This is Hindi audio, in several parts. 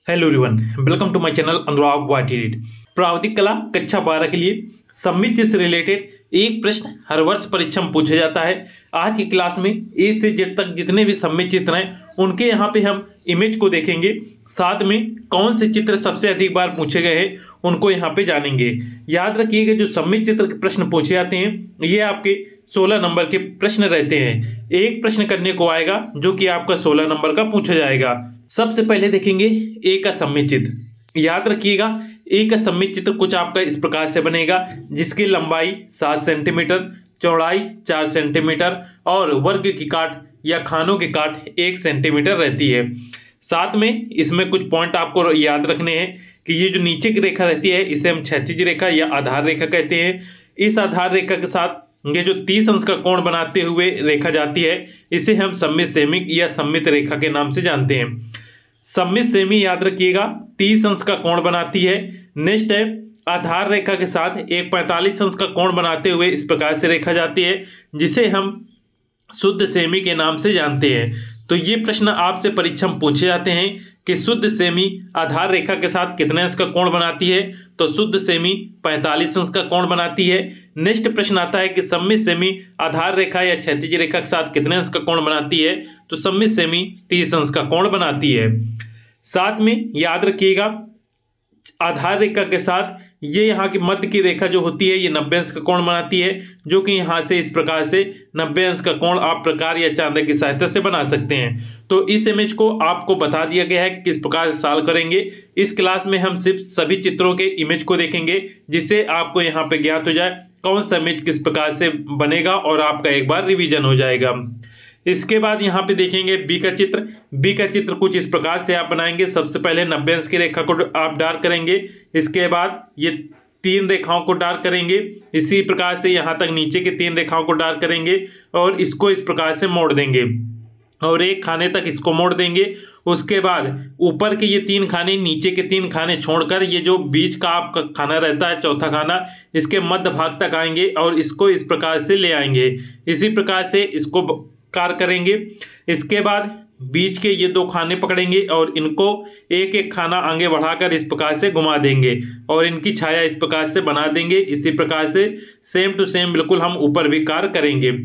Hello everyone, welcome to my channel Anurag वाटीरीड। प्रावधिक कला कक्षा 12 के लिए सम्मित से रिलेटेड एक प्रश्न हर वर्ष परीक्षा में पूछा जाता है। आज की क्लास में ए से जेड तक जितने भी सम्मित चित्र हैं उनके यहाँ पे हम इमेज को देखेंगे, साथ में कौन से चित्र सबसे अधिक बार पूछे गए हैं उनको यहाँ पे जानेंगे। याद रखिएगा, जो सम्मित चित्र के प्रश्न पूछे जाते हैं ये आपके 16 नंबर के प्रश्न रहते हैं। एक प्रश्न करने को आएगा जो कि आपका 16 नंबर का पूछा जाएगा। सबसे पहले देखेंगे ए का सम्मित चित्र। याद रखिएगा, ए का सम्मित चित्र कुछ आपका इस प्रकार से बनेगा, जिसकी लंबाई 7 सेंटीमीटर, चौड़ाई 4 सेंटीमीटर और वर्ग की काट या खानों की काट 1 सेंटीमीटर रहती है। साथ में इसमें कुछ पॉइंट आपको याद रखने हैं कि ये जो नीचे की रेखा रहती है इसे हम क्षैतिज रेखा या आधार रेखा कहते हैं। इस आधार रेखा के साथ ये जो 30 अंश का कोण बनाते हुए रेखा जाती है इसे हम सममित सेमी या सममित रेखा के नाम से जानते हैं। सममित सेमी याद रखिएगा 30 अंश का कोण बनाती है। नेक्स्ट है आधार रेखा के साथ एक 45 अंश का कोण बनाते हुए इस प्रकार से रेखा जाती है, जिसे हम शुद्ध सेमी के नाम से जानते हैं। तो ये प्रश्न आपसे परीक्षा में पूछे जाते हैं कि शुद्ध सेमी आधार रेखा के साथ कितने अंश का कोण बनाती है, तो शुद्ध सेमी 45 अंश का कोण बनाती है। नेक्स्ट प्रश्न आता है कि सममित सेमी आधार रेखा या क्षैतिज रेखा के साथ कितने अंश का कोण बनाती है, तो सममित सेमी 30 अंश का कोण बनाती है। साथ में याद रखिएगा, आधार रेखा के साथ ये यहाँ की मध्य की रेखा जो होती है ये 90 अंश का कोण बनाती है, जो कि यहाँ से इस प्रकार से 90 अंश का कोण आप प्रकार या चांदे की सहायता से बना सकते हैं। तो इस इमेज को आपको बता दिया गया है किस प्रकार से सॉल्व करेंगे। इस क्लास में हम सिर्फ सभी चित्रों के इमेज को देखेंगे, जिससे आपको यहाँ पे ज्ञात हो जाए कौन सा इमेज किस प्रकार से बनेगा और आपका एक बार रिविजन हो जाएगा। इसके बाद यहाँ पे देखेंगे बी का चित्र। बी का चित्र कुछ इस प्रकार से आप बनाएंगे। सबसे पहले 90 अंश की रेखा को आप डार्क करेंगे, इसके बाद ये 3 रेखाओं को डार्क करेंगे, इसी प्रकार से यहाँ तक नीचे की 3 रेखाओं को डार्क करेंगे और इसको इस प्रकार से मोड़ देंगे और एक खाने तक इसको मोड़ देंगे। उसके बाद ऊपर के ये 3 खाने, नीचे के 3 खाने छोड़कर ये जो बीच का आपका खाना रहता है, चौथा खाना, इसके मध्य भाग तक आएंगे और इसको इस प्रकार से ले आएंगे। इसी प्रकार से इसको कार करेंगे। इसके बाद बीच के ये 2 खाने पकड़ेंगे और इनको एक एक खाना आगे बढ़ाकर इस प्रकार से घुमा देंगे और इनकी छाया इस प्रकार से बना देंगे। इसी प्रकार से सेम टू सेम बिल्कुल हम ऊपर भी कार करेंगे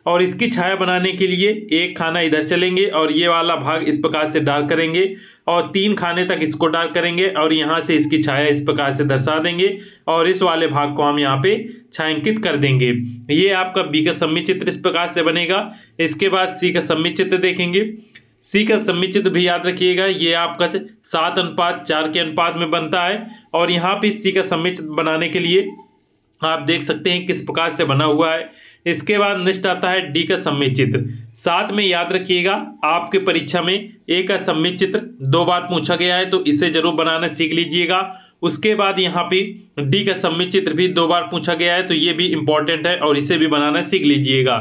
और इसकी छाया बनाने के लिए एक खाना इधर चलेंगे और ये वाला भाग इस प्रकार से डार्क करेंगे और 3 खाने तक इसको डार्क करेंगे और यहाँ से इसकी छाया इस प्रकार से दर्शा देंगे और इस वाले भाग को हम यहाँ पे छायांकित कर देंगे। ये आपका बी का सम्मित चित्र इस प्रकार से बनेगा। इसके बाद सी का सम्मित चित्र देखेंगे। सी का सम्मित चित्र भी याद रखिएगा, ये आपका 7:4 के अनुपात में बनता है और यहाँ पे सी का सम्मित चित्र बनाने के लिए आप देख सकते हैं किस प्रकार से बना हुआ है। इसके बाद नेक्स्ट आता है डी का सम्मित चित्र। साथ में याद रखिएगा, आपके परीक्षा में ए का सम्मित चित्र 2 बार पूछा गया है, तो इसे जरूर बनाना सीख लीजिएगा। उसके बाद यहाँ पे डी का सम्मित चित्र भी 2 बार पूछा गया है, तो ये भी इंपॉर्टेंट है और इसे भी बनाना सीख लीजिएगा।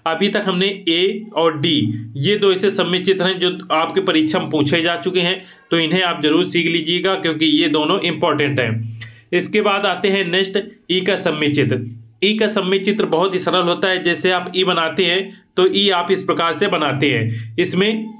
अभी तक हमने ए और डी ये 2 ऐसे सम्मित चित्र हैं जो आपके परीक्षा में पूछे जा चुके हैं, तो इन्हें आप जरूर सीख लीजिएगा क्योंकि ये दोनों इंपॉर्टेंट हैं। इसके बाद आते हैं नेक्स्ट ई का सम्मित चित्र। ई का सम्मित चित्र बहुत ही सरल होता है। जैसे आप ई बनाते हैं तो ई आप इस प्रकार से बनाते हैं। इसमें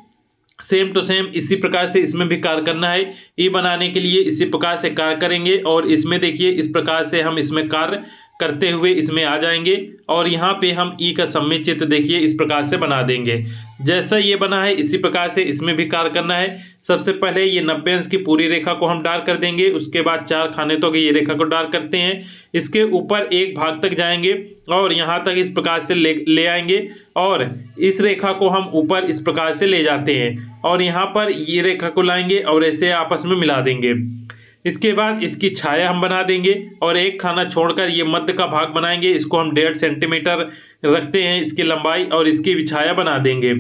सेम टू सेम इसी प्रकार से इसमें भी कार्य करना है। ई बनाने के लिए इसी प्रकार से कार्य करेंगे और इसमें देखिए इस प्रकार से हम इसमें कार्य करते हुए इसमें आ जाएंगे और यहाँ पे हम ई का सम्मित चित्र देखिए इस प्रकार से बना देंगे। जैसा ये बना है इसी प्रकार से इसमें भी कार्य करना है। सबसे पहले ये 90 अंश की पूरी रेखा को हम डार्क कर देंगे, उसके बाद 4 खाने तक ये रेखा को डार्क करते हैं। इसके ऊपर एक भाग तक जाएंगे और यहाँ तक इस प्रकार से ले आएंगे और इस रेखा को हम ऊपर इस प्रकार से ले जाते हैं और यहाँ पर ये रेखा को लाएंगे और ऐसे आपस में मिला देंगे। इसके बाद इसकी छाया हम बना देंगे और एक खाना छोड़कर ये मध्य का भाग बनाएंगे। इसको हम 1.5 सेंटीमीटर रखते हैं इसकी लंबाई और इसकी भी छाया बना देंगे।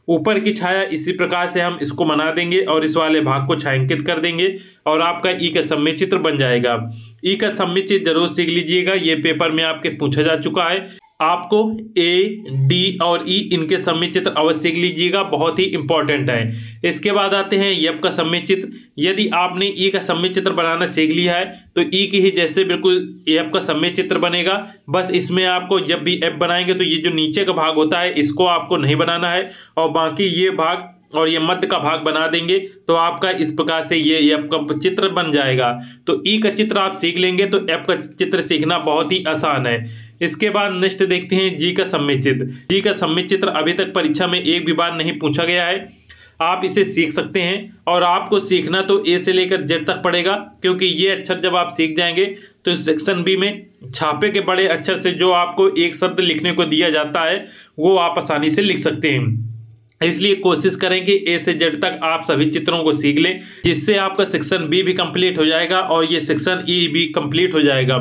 ऊपर की छाया इसी प्रकार से हम इसको बना देंगे और इस वाले भाग को छायांकित कर देंगे और आपका ई का सम्मित चित्र बन जाएगा। ई का सम्मित चित्र जरूर सीख लीजिएगा, ये पेपर में आपके पूछा जा चुका है। आपको ए, डी और ई इनके सम्मित चित्र अवश्य सीख लीजिएगा, बहुत ही इंपॉर्टेंट है। इसके बाद आते हैं एफ का सम्मित चित्र। यदि आपने ई का सम्मित चित्र बनाना सीख लिया है तो ई की ही जैसे बिल्कुल एफ का सम्मित चित्र बनेगा। बस इसमें आपको जब भी एफ बनाएंगे तो ये जो नीचे का भाग होता है इसको आपको नहीं बनाना है और बाकी ये भाग और ये मध्य का भाग बना देंगे तो आपका इस प्रकार से ये आपका चित्र बन जाएगा। तो ई का चित्र आप सीख लेंगे तो एफ का चित्र सीखना बहुत ही आसान है। इसके बाद नेक्स्ट देखते हैं जी का सममित चित्र। जी का सममित चित्र अभी तक परीक्षा में एक भी बार नहीं पूछा गया है, आप इसे सीख सकते हैं। और आपको सीखना तो ए से लेकर जेड तक पड़ेगा, क्योंकि ये अक्षर जब आप सीख जाएंगे तो सेक्शन बी में छापे के बड़े अक्षर से जो आपको एक शब्द लिखने को दिया जाता है वो आप आसानी से लिख सकते हैं। इसलिए कोशिश करें कि ए से जेड तक आप सभी चित्रों को सीख लें, जिससे आपका सेक्शन बी भी कंप्लीट हो जाएगा और ये सेक्शन ई भी कंप्लीट हो जाएगा।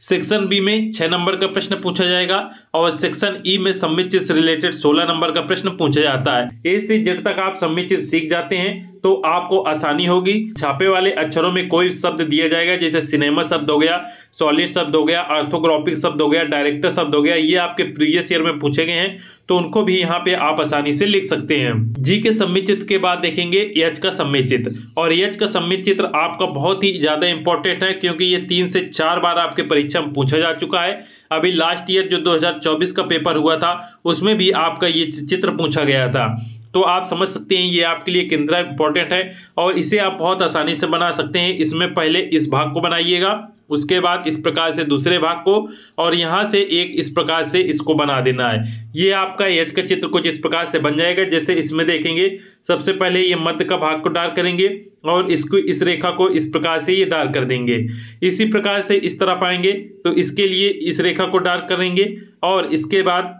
सेक्शन बी में 6 नंबर का प्रश्न पूछा जाएगा और सेक्शन ई में सममित चित्र से रिलेटेड 16 नंबर का प्रश्न पूछा जाता है। ए से जेड तक आप सममित चित्र सीख जाते हैं तो आपको आसानी होगी। छापे वाले अक्षरों में कोई शब्द दिया जाएगा, जैसे सिनेमा शब्द हो गया, सॉलिड शब्द हो गया, ऑर्थोग्राफिक शब्द हो गया, डायरेक्टर शब्द हो गया, ये आपके प्रीवियस ईयर में पूछे गए हैं तो उनको भी यहाँ पे आप आसानी से लिख सकते हैं। जी के सममित चित्र के बाद देखेंगे एच का सममित चित्र, और एच का सममित चित्र आपका बहुत ही ज्यादा इंपॉर्टेंट है, क्योंकि ये 3 से 4 बार आपके परीक्षा में पूछा जा चुका है। अभी लास्ट ईयर जो 2024 का पेपर हुआ था उसमें भी आपका ये चित्र पूछा गया था, तो आप समझ सकते हैं ये आपके लिए कितना इंपॉर्टेंट है और इसे आप बहुत आसानी से बना सकते हैं। इसमें पहले इस भाग को बनाइएगा, उसके बाद इस प्रकार से दूसरे भाग को, और यहाँ से एक इस प्रकार से इसको बना देना है। ये आपका एच का चित्र कुछ इस प्रकार से बन जाएगा। जैसे इसमें देखेंगे सबसे पहले ये मध्य का भाग को डार्क करेंगे और इसको इस रेखा को इस प्रकार से ये डार्क कर देंगे। इसी प्रकार से इस तरफ आएंगे तो इसके लिए इस रेखा को डार्क करेंगे और इसके बाद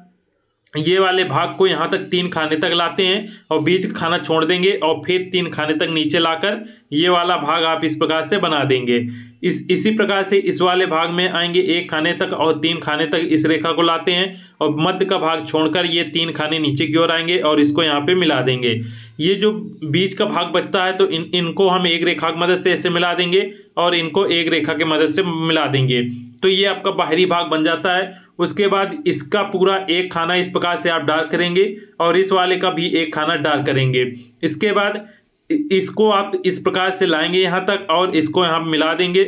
ये वाले भाग को यहाँ तक 3 खाने तक लाते हैं और बीच का खाना छोड़ देंगे और फिर 3 खाने तक नीचे लाकर ये वाला भाग आप इस प्रकार से बना देंगे। इसी प्रकार से इस वाले भाग में आएंगे 1 खाने तक और 3 खाने तक इस रेखा को लाते हैं और मध्य का भाग छोड़कर ये 3 खाने नीचे की ओर आएंगे और इसको यहाँ पे मिला देंगे। ये जो बीच का भाग बचता है तो इनको हम एक रेखा की मदद से ऐसे मिला देंगे और इनको एक रेखा की मदद से मिला देंगे, तो ये आपका बाहरी भाग बन जाता है। उसके बाद इसका पूरा 1 खाना इस प्रकार से आप डार्क करेंगे और इस वाले का भी 1 खाना डार्क करेंगे। इसके बाद इसको आप इस प्रकार से लाएंगे यहाँ तक और इसको यहाँ मिला देंगे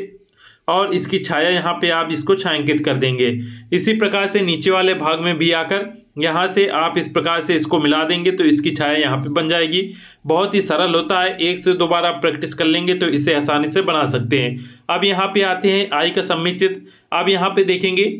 और इसकी छाया यहाँ पे आप इसको छायांकित कर देंगे। इसी प्रकार से नीचे वाले भाग में भी आकर यहाँ से आप इस प्रकार से इसको मिला देंगे तो इसकी छाया यहाँ पे बन जाएगी। बहुत ही सरल होता है, 1 से 2 बार आप प्रैक्टिस कर लेंगे तो इसे आसानी से बना सकते हैं। अब यहाँ पे आते हैं आई का सममित चित्र। अब यहाँ पे देखेंगे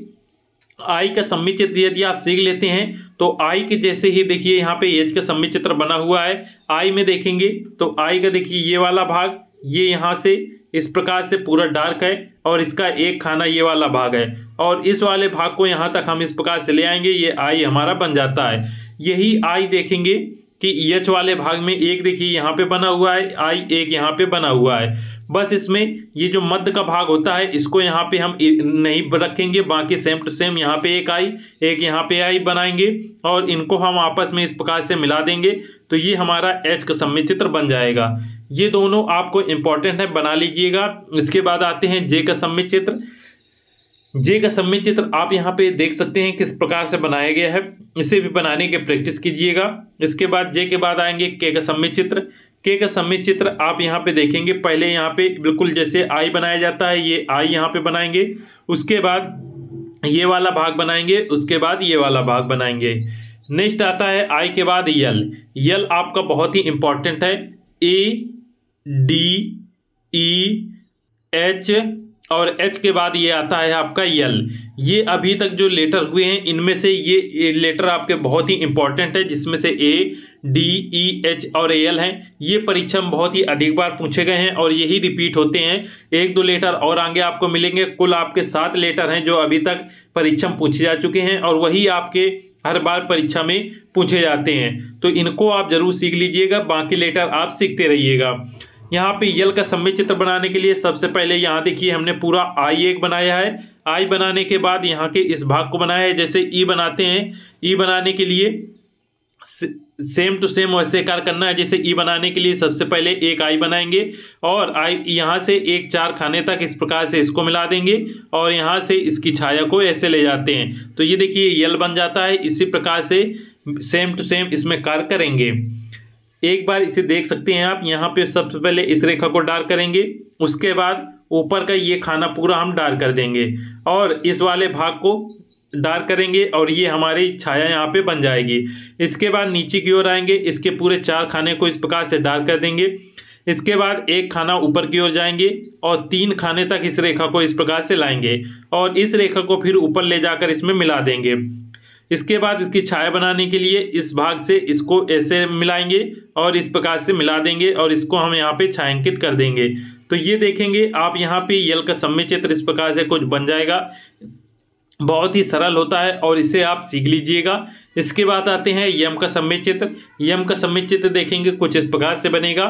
आई का सममित चित्र यदि आप सीख लेते हैं तो आई के जैसे ही देखिए यहाँ पे एच का सममित चित्र बना हुआ है। आई में देखेंगे तो आई का देखिए ये वाला भाग ये यहाँ से इस प्रकार से पूरा डार्क है और इसका 1 खाना ये वाला भाग है और इस वाले भाग को यहाँ तक हम इस प्रकार से ले आएंगे, ये आई हमारा बन जाता है। यही आई देखेंगे कि एच वाले भाग में एक देखिए यहाँ पे बना हुआ है आई, एक यहाँ पे बना हुआ है। बस इसमें ये जो मध्य का भाग होता है इसको यहाँ पे हम नहीं रखेंगे, बाकी सेम टू सेम यहाँ पे एक आई एक यहाँ पे आई बनाएंगे और इनको हम आपस में इस प्रकार से मिला देंगे तो ये हमारा एच का सममित चित्र बन जाएगा। ये दोनों आपको इंपॉर्टेंट है, बना लीजिएगा। इसके बाद आते हैं जे का सममित चित्र। जे का सममित चित्र आप यहाँ पे देख सकते हैं किस प्रकार से बनाया गया है, इसे भी बनाने की प्रैक्टिस कीजिएगा। इसके बाद जे के बाद आएंगे के का सममित चित्र। के का सममित चित्र आप यहाँ पे देखेंगे पहले यहाँ पे बिल्कुल जैसे आई बनाया जाता है ये आई यहाँ पे बनाएंगे, उसके बाद ये वाला भाग बनाएंगे, उसके बाद ये वाला भाग बनाएंगे। नेक्स्ट आता है आई के बाद यल। यल आपका बहुत ही इंपॉर्टेंट है। ए डी ई एच और एच के बाद ये आता है आपका यल। ये अभी तक जो लेटर हुए हैं इनमें से ये लेटर आपके बहुत ही इंपॉर्टेंट है, जिसमें से ए डी ई एच और एल हैं। ये परीक्षा में बहुत ही अधिक बार पूछे गए हैं और यही रिपीट होते हैं। 1-2 लेटर और आगे आपको मिलेंगे। कुल आपके 7 लेटर हैं जो अभी तक परीक्षा में पूछे जा चुके हैं और वही आपके हर बार परीक्षा में पूछे जाते हैं, तो इनको आप जरूर सीख लीजिएगा, बाकी लेटर आप सीखते रहिएगा। यहाँ पे यल का सममित चित्र बनाने के लिए सबसे पहले यहाँ देखिए हमने पूरा आई एक बनाया है। आई बनाने के बाद यहाँ के इस भाग को बनाया है। जैसे ई बनाते हैं, ई बनाने के लिए सेम टू सेम वैसे कार्य करना है। जैसे ई बनाने के लिए सबसे पहले एक आई बनाएंगे और आई यहाँ से 1-4 खाने तक इस प्रकार से इसको मिला देंगे और यहाँ से इसकी छाया को ऐसे ले जाते हैं तो ये देखिए यल बन जाता है। इसी प्रकार से सेम टू सेम इसमें कार्य करेंगे। एक बार इसे देख सकते हैं आप। यहाँ पे सबसे पहले इस रेखा को डार्क करेंगे, उसके बाद ऊपर का ये खाना पूरा हम डार्क कर देंगे और इस वाले भाग को डार्क करेंगे और ये हमारी छाया यहाँ पे बन जाएगी। इसके बाद नीचे की ओर आएंगे, इसके पूरे 4 खाने को इस प्रकार से डार्क कर देंगे। इसके बाद एक खाना ऊपर की ओर जाएंगे और 3 खाने तक इस रेखा को इस प्रकार से लाएंगे और इस रेखा को फिर ऊपर ले जाकर इसमें मिला देंगे। इसके बाद इसकी छाया बनाने के लिए इस भाग से इसको ऐसे मिलाएंगे और इस प्रकार से मिला देंगे और इसको हम यहाँ पे छायांकित कर देंगे। तो ये देखेंगे आप यहाँ पे यल का सममित चित्र इस प्रकार से कुछ बन जाएगा। बहुत ही सरल होता है और इसे आप सीख लीजिएगा। इसके बाद आते हैं यम का सममित चित्र। यम का सममित चित्र देखेंगे कुछ इस प्रकार से बनेगा।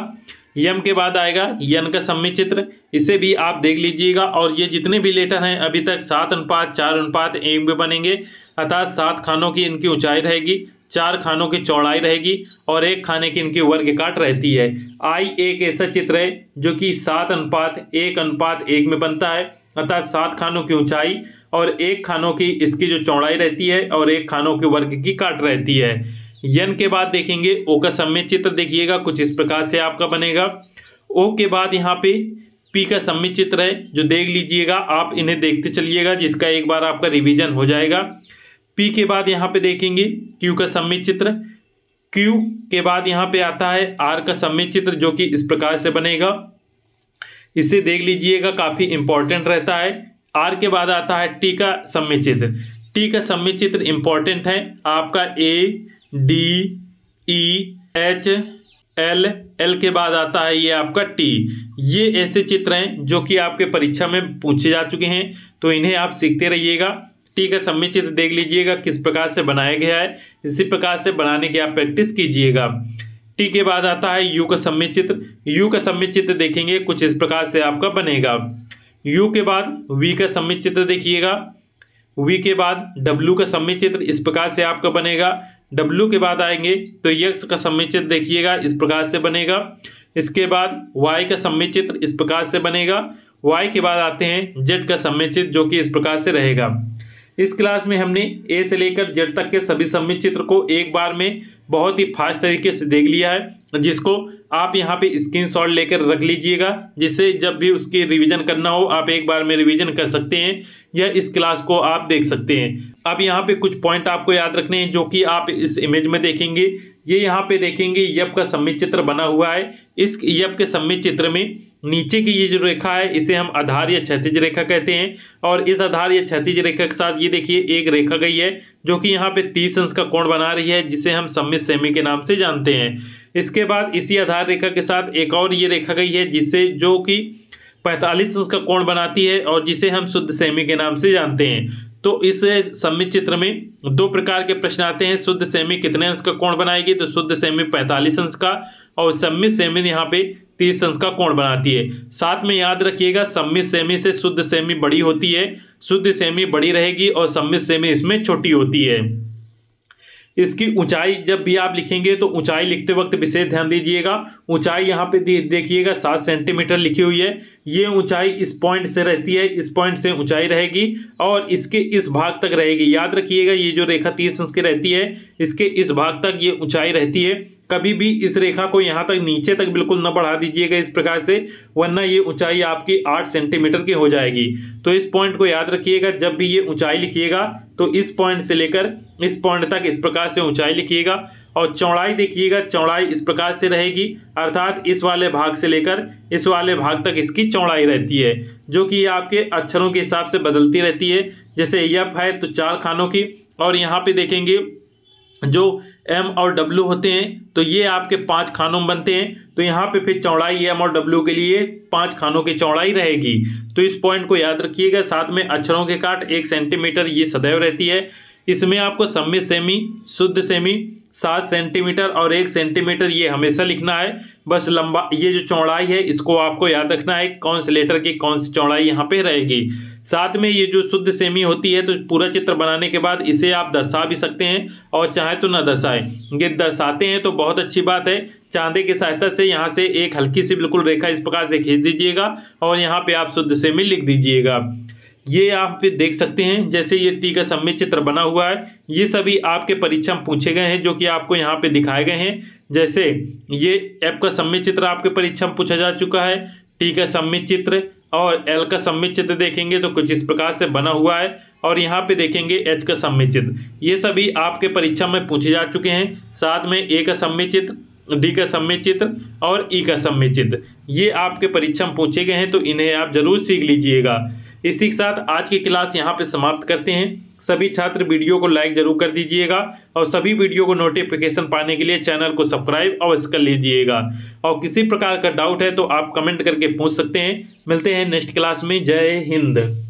यम के बाद आएगा यन का सममित चित्र, इसे भी आप देख लीजिएगा। और ये जितने भी लेटर हैं अभी तक 7:4:1 में बनेंगे, अर्थात 7 खानों की इनकी ऊंचाई रहेगी, 4 खानों की चौड़ाई रहेगी और 1 खाने की इनकी वर्गकाट रहती है। आई एक ऐसा चित्र है जो कि 7:1:1 में बनता है, अर्थात 7 खानों की ऊंचाई और 1 खानों की इसकी जो चौड़ाई रहती है और 1 खानों के वर्ग की काट रहती है। यन के बाद देखेंगे ओ का सममित चित्र, देखिएगा कुछ इस प्रकार से आपका बनेगा। ओ के बाद यहाँ पे पी का सममित चित्र है जो देख लीजिएगा, आप इन्हें देखते चलिएगा जिसका एक बार आपका रिवीजन हो जाएगा। पी के बाद यहाँ पे देखेंगे क्यू का सममित चित्र। क्यू के बाद यहाँ पे आता है आर का सममित चित्र जो कि इस प्रकार से बनेगा, इसे देख लीजिएगा, काफी इंपॉर्टेंट रहता है। आर के बाद आता है टी का सममित चित्र। टी का सममित चित्र इंपॉर्टेंट है आपका A D E H L, L के बाद आता है ये आपका टी। ये ऐसे चित्र हैं जो कि आपके परीक्षा में पूछे जा चुके हैं, तो इन्हें आप सीखते रहिएगा। टी का सममित चित्र देख लीजिएगा किस प्रकार से बनाया गया है, इसी प्रकार से बनाने की आप प्रैक्टिस कीजिएगा। टी के बाद आता है यू का सममित चित्र। यू का सममित चित्र देखेंगे कुछ इस प्रकार से आपका बनेगा। यू के बाद वी का सममित चित्र देखिएगा। वी के बाद डब्ल्यू का सममित चित्र इस प्रकार से आपका बनेगा। डब्ल्यू के बाद आएंगे तो यक्स का सममित चित्र देखिएगा इस प्रकार से बनेगा। इसके बाद वाई का सममित चित्र इस प्रकार से बनेगा। वाई के बाद आते हैं जेड का सममित चित्र जो कि इस प्रकार से रहेगा। इस क्लास में हमने ए से लेकर जेड तक के सभी सममित चित्र को एक बार में बहुत ही फास्ट तरीके से देख लिया है, जिसको आप यहाँ पे स्क्रीनशॉट लेकर रख लीजिएगा, जिससे जब भी उसकी रिवीजन करना हो आप एक बार में रिवीजन कर सकते हैं या इस क्लास को आप देख सकते हैं। अब यहाँ पे कुछ पॉइंट आपको याद रखने हैं जो कि आप इस इमेज में देखेंगे। ये यहाँ पे देखेंगे यप का सममित चित्र बना हुआ है। इस यप के सममित चित्र में नीचे की ये जो रेखा है इसे हम आधार या क्षैतिज रेखा कहते हैं, और इस आधार या क्षैतिज रेखा के साथ ये देखिए एक रेखा गई है जो कि यहाँ पे 30 अंश का कोण बना रही है, जिसे हम सममित सेमी के नाम से जानते हैं। इसके बाद इसी आधार रेखा के साथ एक और ये रेखा गई है जिससे जो कि 45 अंश का कोण बनाती है और जिसे हम शुद्ध सेमी के नाम से जानते हैं। तो इस सममित चित्र में 2 प्रकार के प्रश्न आते हैं। शुद्ध सेमी कितने अंश का कोण बनाएगी, तो शुद्ध सेमी 45 अंश का, और सममित सेमी यहाँ पे 30 अंश का कोण बनाती है। साथ में याद रखिएगा सममित सेमी से शुद्ध सेमी बड़ी होती है, शुद्ध सेमी बड़ी रहेगी और सममित सेमी इसमें छोटी होती है। इसकी ऊंचाई जब भी आप लिखेंगे तो ऊंचाई लिखते वक्त विशेष ध्यान दीजिएगा। ऊंचाई यहाँ पे देखिएगा 7 सेंटीमीटर लिखी हुई है। ये ऊंचाई इस पॉइंट से रहती है, इस पॉइंट से ऊंचाई रहेगी और इसके इस भाग तक रहेगी। याद रखिएगा ये जो रेखा 30 अंश की रहती है इसके इस भाग तक ये ऊंचाई रहती है। कभी भी इस रेखा को यहाँ तक नीचे तक बिल्कुल न बढ़ा दीजिएगा इस प्रकार से, वरना ये ऊंचाई आपकी 8 सेंटीमीटर की हो जाएगी। तो इस पॉइंट को याद रखिएगा, जब भी ये ऊंचाई लिखिएगा तो इस पॉइंट से लेकर इस पॉइंट तक इस प्रकार से ऊंचाई लिखिएगा। और चौड़ाई देखिएगा, चौड़ाई इस प्रकार से रहेगी, अर्थात इस वाले भाग से लेकर इस वाले भाग तक इसकी चौड़ाई रहती है, जो कि आपके अक्षरों के हिसाब से बदलती रहती है। जैसे यप है तो 4 खानों की, और यहाँ पे देखेंगे जो एम और डब्ल्यू होते हैं तो ये आपके 5 खानों में बनते हैं। तो यहाँ पे फिर चौड़ाई एम और डब्ल्यू के लिए 5 खानों की चौड़ाई रहेगी। तो इस पॉइंट को याद रखिएगा। साथ में अक्षरों के काट 1 सेंटीमीटर ये सदैव रहती है। इसमें आपको सममित सेमी, शुद्ध सेमी 7 सेंटीमीटर और 1 सेंटीमीटर ये हमेशा लिखना है। बस लंबा ये जो चौड़ाई है इसको आपको याद रखना है, कौन से लेटर की कौन सी चौड़ाई यहाँ पे रहेगी। साथ में ये जो शुद्ध सेमी होती है तो पूरा चित्र बनाने के बाद इसे आप दर्शा भी सकते हैं और चाहे तो न दर्शाएं। ये दर्शाते हैं तो बहुत अच्छी बात है। चांदे की सहायता से यहाँ से एक हल्की सी बिल्कुल रेखा इस प्रकार से खींच दीजिएगा और यहाँ पे आप शुद्ध सेमी लिख दीजिएगा। ये आप पे देख सकते हैं जैसे ये टी का सममित चित्र बना हुआ है। ये सभी आपके परीक्षा में पूछे गए हैं जो कि आपको यहाँ पे दिखाए गए हैं। जैसे ये एफ का सममित चित्र आपके परीक्षा में पूछा जा चुका है, टी का सममित चित्र, और एल का सममित चित्र देखेंगे तो कुछ इस प्रकार से बना हुआ है, और यहाँ पे देखेंगे एच का सममित चित्र। ये सभी आपके परीक्षा में पूछे जा चुके हैं। साथ में ए का सममित चित्र, डी का सममित चित्र और ई का सममित चित्र, ये आपके परीक्षा में पूछे गए हैं, तो इन्हें आप जरूर सीख लीजिएगा। इसी के साथ आज की क्लास यहाँ पे समाप्त करते हैं। सभी छात्र वीडियो को लाइक जरूर कर दीजिएगा और सभी वीडियो को नोटिफिकेशन पाने के लिए चैनल को सब्सक्राइब अवश्य कर लीजिएगा। और किसी प्रकार का डाउट है तो आप कमेंट करके पूछ सकते हैं। मिलते हैं नेक्स्ट क्लास में। जय हिंद।